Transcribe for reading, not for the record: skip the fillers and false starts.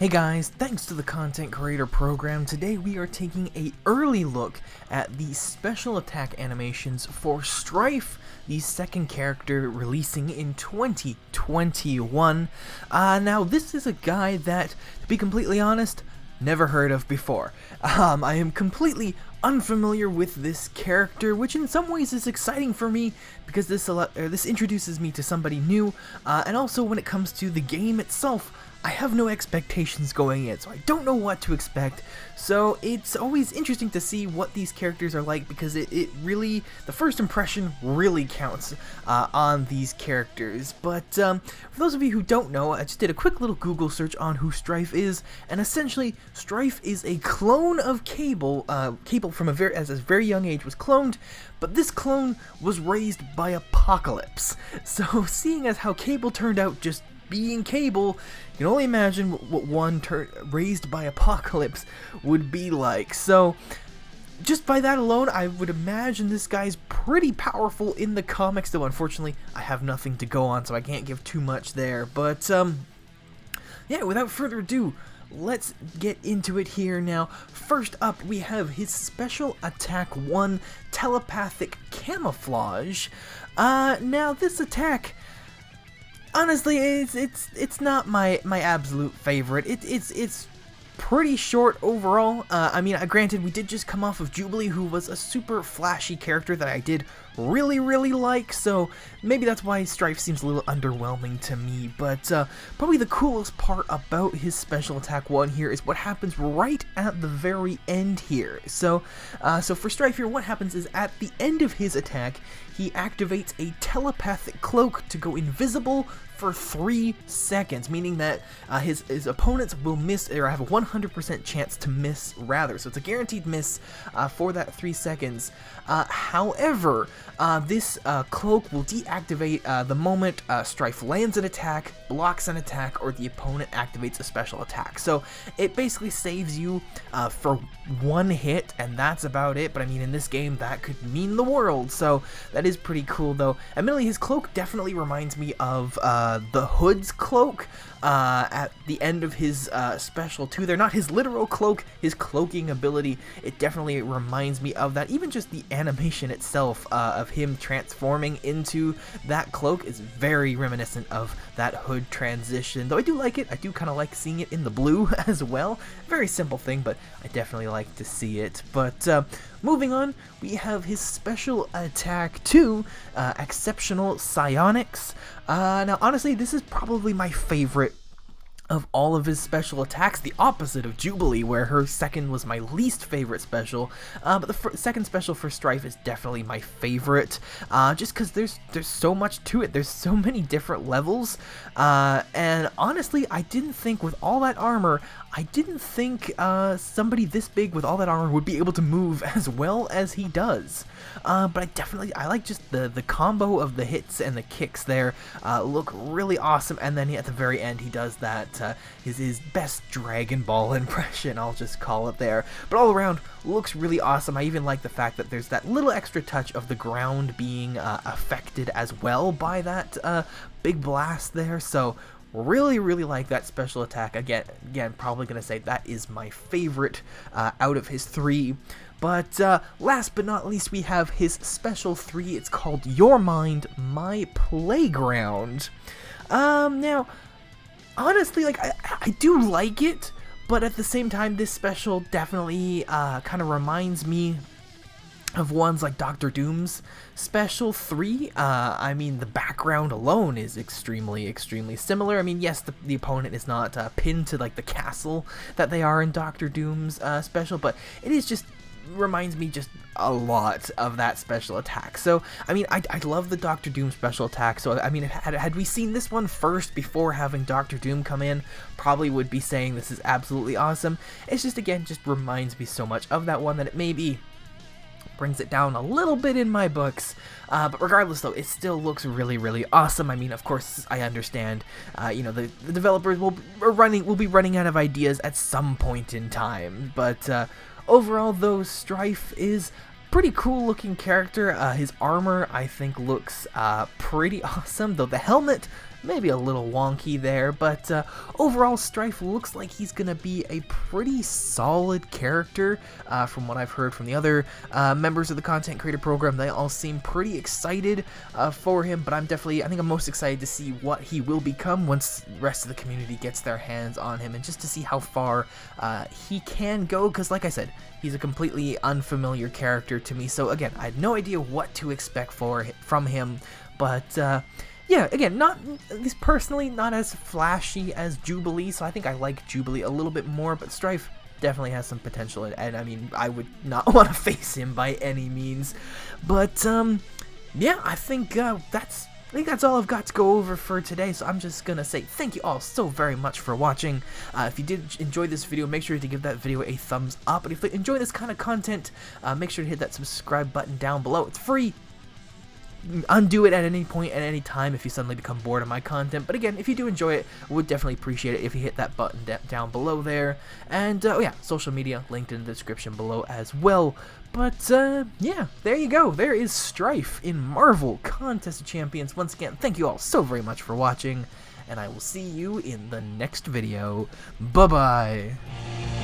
Hey guys, thanks to the Content Creator Program, today we are taking an early look at the special attack animations for Stryfe, the second character releasing in 2021. Now this is a guy that, to be completely honest, never heard of before. I am completely unfamiliar with this character, which in some ways is exciting for me because this introduces me to somebody new, and also when it comes to the game itself, I have no expectations going in, so I don't know what to expect. So it's always interesting to see what these characters are like because it really, the first impression really counts on these characters. But for those of you who don't know, I just did a quick little Google search on who Stryfe is, and essentially Stryfe is a clone of Cable. Cable from a very young age was cloned, but this clone was raised by Apocalypse. So seeing as how Cable turned out just being Cable, you can only imagine what one raised by Apocalypse would be like. So just by that alone, I would imagine this guy's pretty powerful in the comics, though unfortunately I have nothing to go on, so I can't give too much there. But yeah, without further ado, let's get into it here now. First up, we have his special attack 1, telepathic camouflage. Now this attack, honestly, it's not my absolute favorite. It's pretty short overall. I mean, granted, we did just come off of Jubilee, who was a super flashy character that I did really like, so maybe that's why Stryfe seems a little underwhelming to me. But probably the coolest part about his special attack 1 here is what happens right at the very end here. So for Stryfe here, what happens is at the end of his attack, he activates a telepathic cloak to go invisible for 3 seconds, meaning that his opponents will miss, or have a 100% chance to miss rather. So it's a guaranteed miss for that 3 seconds. However, this cloak will deactivate the moment Stryfe lands an attack, blocks an attack, or the opponent activates a special attack. So it basically saves you for 1 hit, and that's about it. But I mean, in this game, that could mean the world. So that is pretty cool, though. Admittedly, his cloak definitely reminds me of the Hood's cloak at the end of his special 2. They're not his literal cloak, his cloaking ability. It definitely reminds me of that. Even just the animation itself of him transforming into that cloak is very reminiscent of that Hood transition. Though I do like it. I do kind of like seeing it in the blue as well. Very simple thing, but I definitely like to see it. But moving on, we have his special attack 2, Exceptional Psionics. Now, honestly, this is probably my favorite of all of his special attacks, the opposite of Jubilee, where her second was my least favorite special, but the second special for Stryfe is definitely my favorite, just because there's so much to it. There's so many different levels, and honestly, I didn't think with all that armor, I didn't think somebody this big with all that armor would be able to move as well as he does. But I like just the combo of the hits and the kicks there look really awesome, and then at the very end he does that his best Dragon Ball impression, I'll just call it there. But all around looks really awesome. I even like the fact that there's that little extra touch of the ground being affected as well by that big blast there. So really like that special attack. Again, probably gonna say that is my favorite out of his 3. But last but not least, we have his special 3. It's called Your Mind, My Playground. Now, honestly, like I do like it, but at the same time, this special definitely kind of reminds me of ones like Dr. Doom's special 3. I mean, the background alone is extremely similar. I mean, yes, the opponent is not pinned to like the castle that they are in Dr. Doom's special, but it is just reminds me just a lot of that special attack. So I mean, I love the Dr. Doom special attack, so I mean, had we seen this one first before having Dr. Doom come in, probably would be saying this is absolutely awesome. It's just, again, just reminds me so much of that one that it maybe brings it down a little bit in my books, but regardless though, it still looks really awesome. I mean, of course, I understand, you know, the developers will be running out of ideas at some point in time, but overall though, Stryfe is pretty cool looking character. His armor, I think, looks pretty awesome, though the helmet maybe a little wonky there, but overall Stryfe looks like he's gonna be a pretty solid character. From what I've heard from the other members of the content creator program, they all seem pretty excited for him, but I think I'm most excited to see what he will become once the rest of the community gets their hands on him, and just to see how far he can go, because like I said, he's a completely unfamiliar character to me. So again, I had no idea what to expect from him, but yeah, again, at least personally, not as flashy as Jubilee, so I think I like Jubilee a little bit more, but Stryfe definitely has some potential, and I mean, I would not want to face him by any means. But yeah, I think that's all I've got to go over for today, so I'm just gonna say thank you all so very much for watching. If you did enjoy this video, make sure to give that video a thumbs up, and if you enjoy this kind of content, make sure to hit that subscribe button down below. It's free. Undo it at any point, at any time, if you suddenly become bored of my content. But again, if you do enjoy it, I would definitely appreciate it if you hit that button down below there. And oh yeah, social media linked in the description below as well. But yeah, there you go. There is Stryfe in Marvel Contest of Champions. Once again, thank you all so very much for watching, and I will see you in the next video. Bye bye.